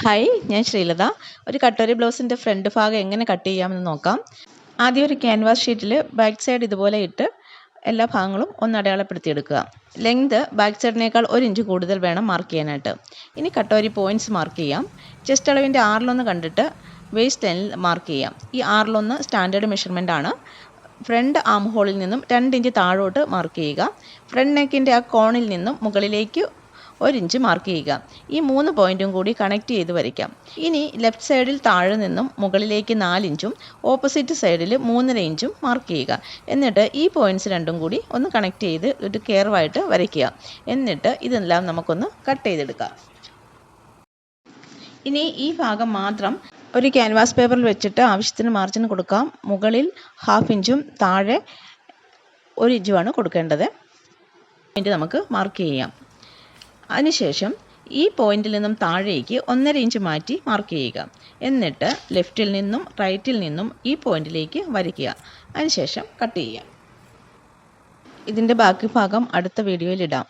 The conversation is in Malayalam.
ഹായ്, ഞാൻ ശ്രീലത. ഒരു കട്ടോരി ബ്ലൗസിൻ്റെ ഫ്രണ്ട് ഭാഗം എങ്ങനെ കട്ട് ചെയ്യാമെന്ന് നോക്കാം. ആദ്യം ഒരു ക്യാൻവാസ് ഷീറ്റിൽ ബാക്ക് സൈഡ് ഇതുപോലെ ഇട്ട് എല്ലാ ഭാഗങ്ങളും ഒന്ന് അടയാളപ്പെടുത്തിയെടുക്കുക. ലെങ്ത് ബാക്ക് സൈഡിനേക്കാൾ 1 ഇഞ്ച് കൂടുതൽ വേണം മാർക്ക് ചെയ്യാനായിട്ട്. ഇനി കട്ടോരി പോയിൻറ്റ്സ് മാർക്ക് ചെയ്യാം. ചെസ്റ്റ് അളവിൻ്റെ 6 കണ്ടിട്ട് വേസ്റ്റ് ലൈനിൽ മാർക്ക് ചെയ്യാം. ഈ 6 സ്റ്റാൻഡേർഡ് മെഷർമെൻ്റ് ആണ്. ഫ്രണ്ട് ആം ഹോളിൽ നിന്നും 2 ഇഞ്ച് താഴോട്ട് മാർക്ക് ചെയ്യുക. ഫ്രണ്ട് നെക്കിൻ്റെ ആ കോണിൽ നിന്നും മുകളിലേക്ക് 1 ഇഞ്ച് മാർക്ക് ചെയ്യുക. ഈ 3 പോയിൻറ്റും കൂടി കണക്ട് ചെയ്ത് വരയ്ക്കാം. ഇനി ലെഫ്റ്റ് സൈഡിൽ താഴെ നിന്നും മുകളിലേക്ക് 4 ഇഞ്ചും ഓപ്പോസിറ്റ് സൈഡിൽ 3.5 ഇഞ്ചും മാർക്ക് ചെയ്യുക. എന്നിട്ട് ഈ പോയിൻറ്റ്സ് രണ്ടും കൂടി ഒന്ന് കണക്ട് ചെയ്ത് ഒരു കർവായിട്ട് വരയ്ക്കുക. എന്നിട്ട് ഇതെല്ലാം നമുക്കൊന്ന് കട്ട് ചെയ്തെടുക്കാം. ഇനി ഈ ഭാഗം മാത്രം ഒരു ക്യാൻവാസ് പേപ്പറിൽ വെച്ചിട്ട് ആവശ്യത്തിന് മാർജിൻ കൊടുക്കാം. മുകളിൽ 1/2 ഇഞ്ചും താഴെ 1 ഇഞ്ചുമാണ് കൊടുക്കേണ്ടത്. പോയിൻറ്റ് നമുക്ക് മാർക്ക് ചെയ്യാം. അതിനുശേഷം ഈ പോയിന്റിൽ നിന്നും താഴേക്ക് 1.5 ഇഞ്ച് മാറ്റി മാർക്ക് ചെയ്യുക. എന്നിട്ട് ലെഫ്റ്റിൽ നിന്നും റൈറ്റിൽ നിന്നും ഈ പോയിന്റിലേക്ക് വരയ്ക്കുക. അതിനുശേഷം കട്ട് ചെയ്യാം. ഇതിൻ്റെ ബാക്കി ഭാഗം അടുത്ത വീഡിയോയിൽ ഇടാം.